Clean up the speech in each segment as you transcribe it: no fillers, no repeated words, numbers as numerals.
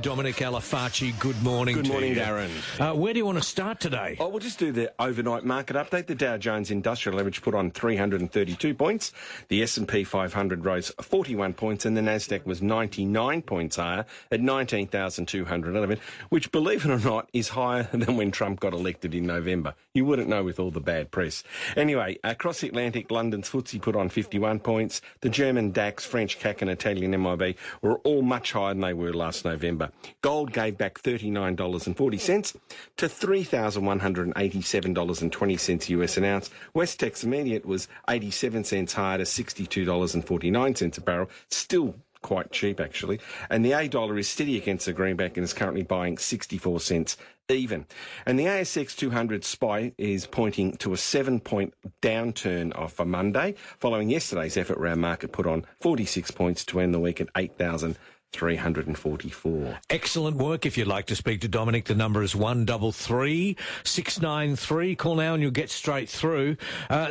Dominic Alafaci, good morning to you. Good morning, Darren. Where do you want to start today? Oh, we'll just do the overnight market update. The Dow Jones Industrial Average put on 332 points. The S&P 500 rose 41 points, and the Nasdaq was 99 points higher at 19,211, which, believe it or not, is higher than when Trump got elected in November. You wouldn't know with all the bad press. Anyway, across the Atlantic, London's FTSE put on 51 points. The German DAX, French CAC and Italian MIB were all much higher than they were last November. Gold gave back $39.40 to $3,187.20 US an ounce. West Texas Intermediate was 87 cents higher to $62.49 a barrel. Still quite cheap, actually. And the $A is steady against the greenback and is currently buying 64 cents even. And the ASX 200 SPY is pointing to a 7-point downturn for Monday, following yesterday's effort round market put on 46 points to end the week at 8,344. Excellent work. If you'd like to speak to Dominic, the number is 133 693. Call now and you'll get straight through.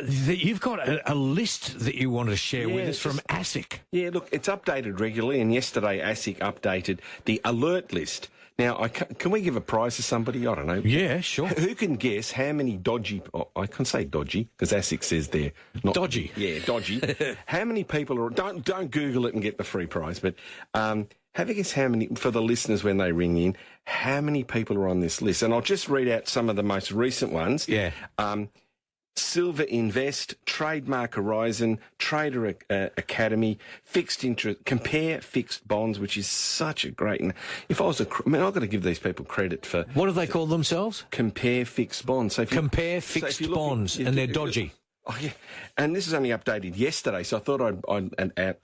You've got a list that you want to share with us from ASIC. Yeah, look, it's updated regularly, and yesterday ASIC updated the alert list. Now, can we give a prize to somebody? I don't know. Yeah, sure. Who can guess how many dodgy... Oh, I can say dodgy, because ASIC says they're not... Dodgy. Yeah, dodgy. How many people are... Don't Google it and get the free prize, but have a guess how many, for the listeners when they ring in, how many people are on this list. And I'll just read out some of the most recent ones. Yeah. Silver Invest, Trademark Horizon, Trader Academy, Fixed Interest, Compare Fixed Bonds, which is such a great... If I was I've got to give these people credit for... What do they call themselves? Compare Fixed Bonds. So Compare Fixed Bonds, and they're dodgy. Oh, yeah. And this is only updated yesterday, so I thought I'd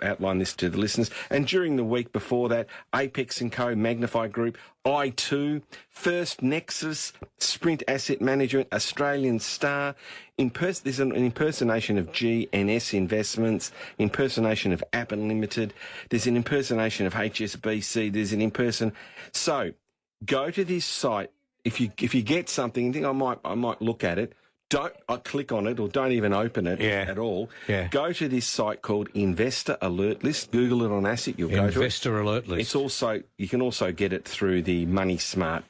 outline this to the listeners. And during the week before that, Apex & Co, Magnify Group, I2, First Nexus, Sprint Asset Management, Australian Star, there's an impersonation of G&S Investments, impersonation of Appen Limited, there's an impersonation of HSBC, there's an So, go to this site. If you get something, you think I might look at it, don't click on it or don't even open it at all. Yeah. Go to this site called Investor Alert List. Google it on ASIC. You'll go to it. Investor Alert List. You can also get it through the Money Smart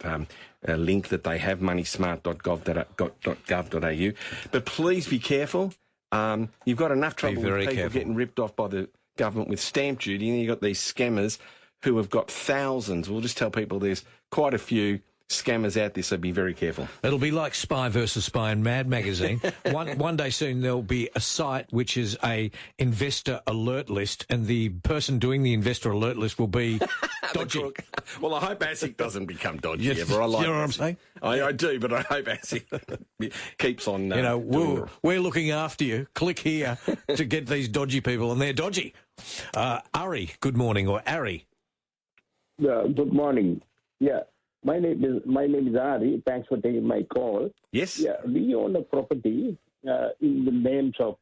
link that they have, moneysmart.gov.au. But please be careful. You've got enough trouble with people getting ripped off by the government with stamp duty, and you've got these scammers who have got thousands. We'll just tell people there's quite a few scammers out there, so be very careful. It'll be like Spy versus Spy in Mad magazine. One day soon there'll be a site which is a investor alert list, and the person doing the investor alert list will be dodgy. Well, I hope ASIC doesn't become dodgy ever. I like you know what I'm saying? I do, but I hope ASIC keeps on. We're looking after you. Click here to get these dodgy people, and they're dodgy. Ari, good morning, or Ari. Good morning. Yeah. My name is Ari. Thanks for taking my call. Yes. Yeah, we own a property in the names of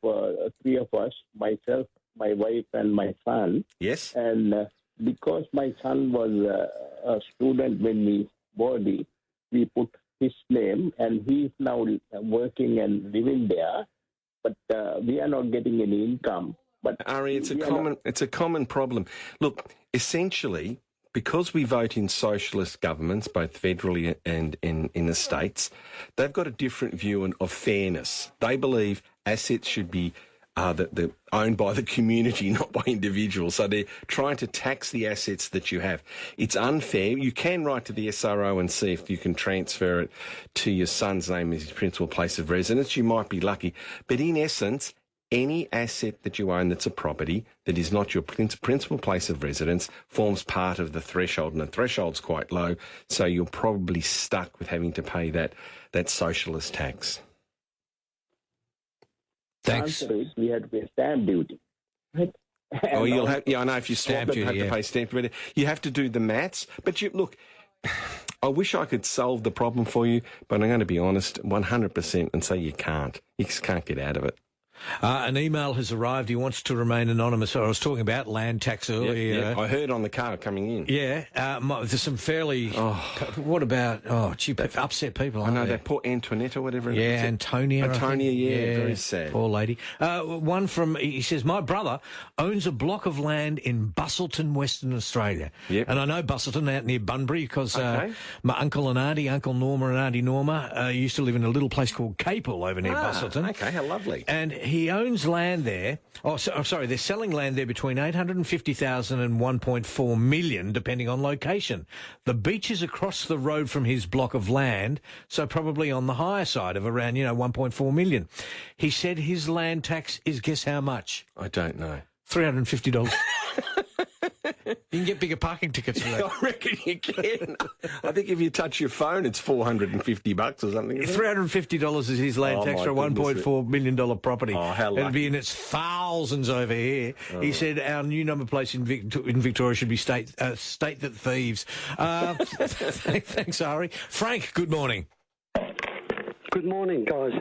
three of us, myself, my wife, and my son. Yes. And because my son was a student when we bought it, we put his name, and he's now working and living there. But we are not getting any income. But Ari, it's a common problem. Look, essentially, because we vote in socialist governments, both federally and in the states, they've got a different view of fairness. They believe assets should be owned by the community, not by individuals. So they're trying to tax the assets that you have. It's unfair. You can write to the SRO and see if you can transfer it to your son's name as his principal place of residence. You might be lucky. But in essence, any asset that you own that's a property that is not your principal place of residence forms part of the threshold, and the threshold's quite low, so you're probably stuck with having to pay that socialist tax. Thanks. We had to pay stamp duty. Right? Oh, you'll have. Yeah, I know. If you swap it, you have to pay stamp duty. You have to do the maths. But look, I wish I could solve the problem for you, but I'm going to be honest, 100%, and say you can't. You just can't get out of it. An email has arrived. He wants to remain anonymous. So I was talking about land tax earlier. Yeah, I heard on the car coming in. Yeah, there's some fairly... What about... upset people, I know, that poor Antoinette or whatever. Yeah, Antonia. Yeah, very sad. Poor lady. One from... He says, my brother owns a block of land in Busselton, Western Australia. Yep. And I know Busselton out near Bunbury because my uncle and auntie, Uncle Norma and Auntie Norma, used to live in a little place called Capel over near Busselton. Okay, how lovely. And he owns land there. They're selling land there between $850,000 and $1.4 million, depending on location. The beach is across the road from his block of land, so probably on the higher side of around, $1.4 million. He said his land tax is, guess how much? I don't know. $350. You can get bigger parking tickets for that. I reckon you can. I think if you touch your phone, it's $450 or something. $350 is his land tax for a $1.4 million property. Oh, how lucky. It'll be in its thousands over here. He said our new number place in Victoria should be state that thieves. Thanks, Ari. Frank, good morning. Good morning, guys.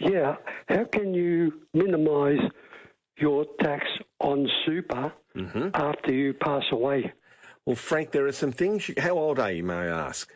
Yeah, how can you minimise your tax on super after you pass away? Well, Frank, there are some things... How old are you, may I ask?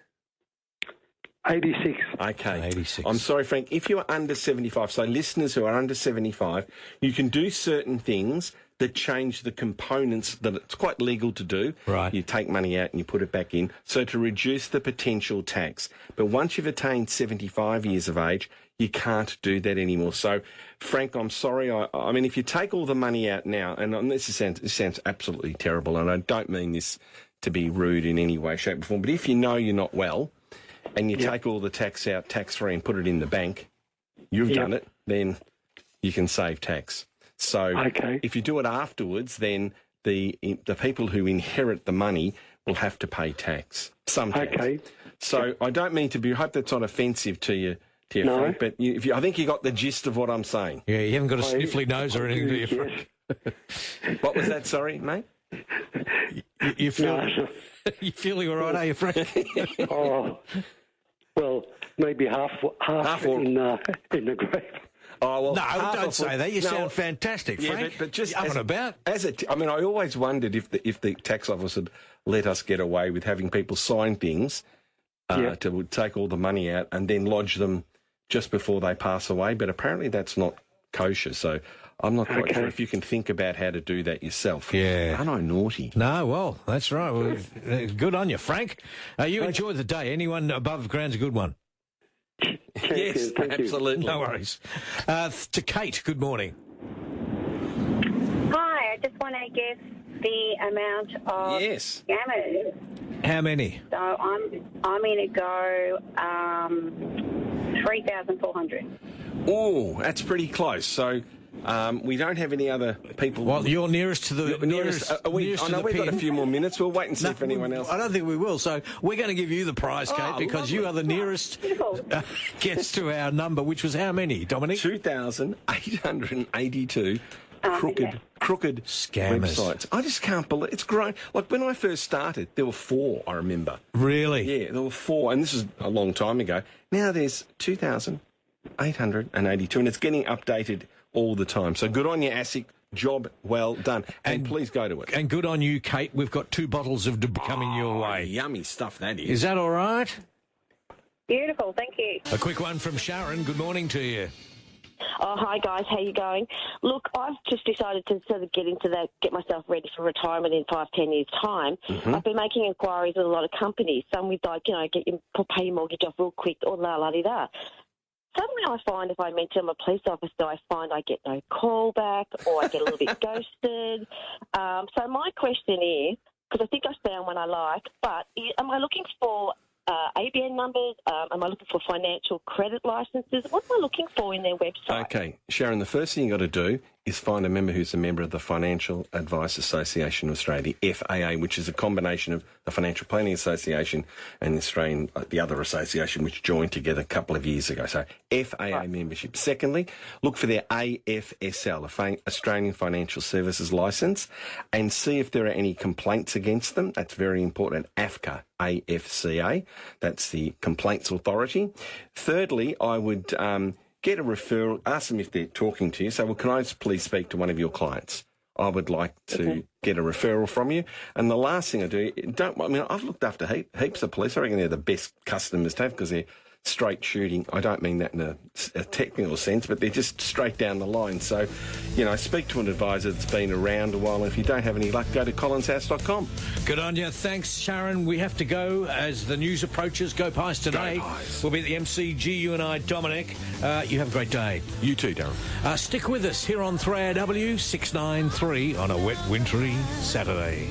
86. Okay. 86. I'm sorry, Frank. If you're under 75, so listeners who are under 75, you can do certain things that change the components that it's quite legal to do. Right. You take money out and you put it back in, so to reduce the potential tax. But once you've attained 75 years of age, you can't do that anymore. So, Frank, I'm sorry. I mean, if you take all the money out now, and this sounds absolutely terrible, and I don't mean this to be rude in any way, shape or form, but if you know you're not well and you take all the tax out tax-free and put it in the bank, you've done it, then you can save tax. So if you do it afterwards, then the people who inherit the money will have to pay tax, some tax. Okay. So I don't mean to be... I hope that's not offensive to you, Frank, but I think you got the gist of what I'm saying. Yeah, you haven't got a sniffly nose or anything, do you, Frank? What was that, sorry, mate? You feeling all right, are you, Frank? Well, maybe half in the grave. Oh, well, no, don't say that. You sound fantastic, Frank. But just up and about. I always wondered if the tax office would let us get away with having people sign things to take all the money out and then lodge them just before they pass away. But apparently that's not kosher. So I'm not quite sure if you can think about how to do that yourself. Yeah. Aren't I naughty? No, well, that's right. Well, good on you, Frank. You enjoy the day. Anyone above ground's a good one. Yes, absolutely. No worries. To Kate, good morning. Hi, I just want to guess the amount of scammers. How many? So I'm going to go 3,400. Oh, that's pretty close. So we don't have any other people. Well, you're nearest to the nearest. I know we've got a few more minutes. We'll wait and see if anyone else. I don't think we will. So we're going to give you the prize, Kate, because you are the nearest guest to our number, which was how many, Dominic? 2,882 crooked scammers websites. I just can't believe it's grown. Like when I first started, there were 4. I remember. Really? Yeah, there were 4, and this is a long time ago. Now there's 2,882, and it's getting updated all the time. So good on you, ASIC. Job well done. And please go to it. And good on you, Kate. We've got 2 bottles of coming your way. Yummy stuff that is. Is that all right? Beautiful, thank you. A quick one from Sharon. Good morning to you. Oh, hi guys, how you going? Look, I've just decided to sort of get myself ready for retirement in 5-10 years' time. I've been making inquiries with a lot of companies, some with pay your mortgage off real quick or la-la-di-da. Suddenly I find if I mention I'm a police officer, I find I get no call back or I get a little bit ghosted. So my question is, because I think I found one I like, but am I looking for ABN numbers? Am I looking for financial credit licenses? What am I looking for in their website? Okay, Sharon, the first thing you've got to do is find a member who's a member of the Financial Advice Association of Australia, the FAA, which is a combination of the Financial Planning Association and the other association, which joined together a couple of years ago. So FAA membership. Secondly, look for their AFSL, Australian Financial Services Licence, and see if there are any complaints against them. That's very important. AFCA, AFCA, that's the Complaints Authority. Thirdly, I would get a referral, ask them if they're talking to you. Say, well, can I please speak to one of your clients? I would like to get a referral from you. And the last thing I do, I've looked after heaps of police. I reckon they're the best customers to have because they're straight shooting. I don't mean that in a technical sense, but they're just straight down the line. So, speak to an advisor that's been around a while. And if you don't have any luck, go to collinshouse.com. Good on you. Thanks, Sharon. We have to go as the news approaches. Go Pies today. Go Pies. We'll be at the MCG, you and I, Dominic. You have a great day. You too, Darren. Stick with us here on 3AW 693 on a wet, wintry Saturday.